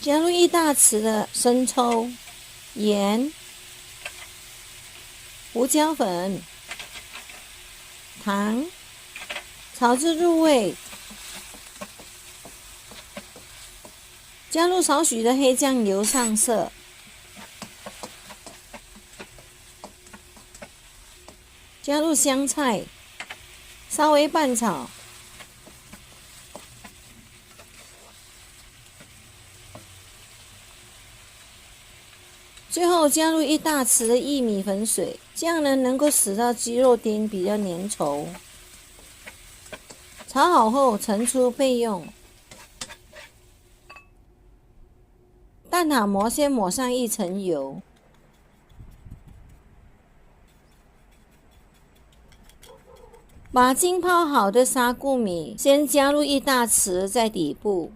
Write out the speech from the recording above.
加入1大匙的生抽、盐、胡椒粉、糖，炒至入味。加入少许的黑酱油上色。加入香菜，稍微拌炒。最后加入1大匙的薏米粉水，这样呢能够使到鸡肉丁比较粘稠。炒好后盛出备用。蛋挞膜先抹上1层油。把浸泡好的沙谷米先加入1大匙在底部，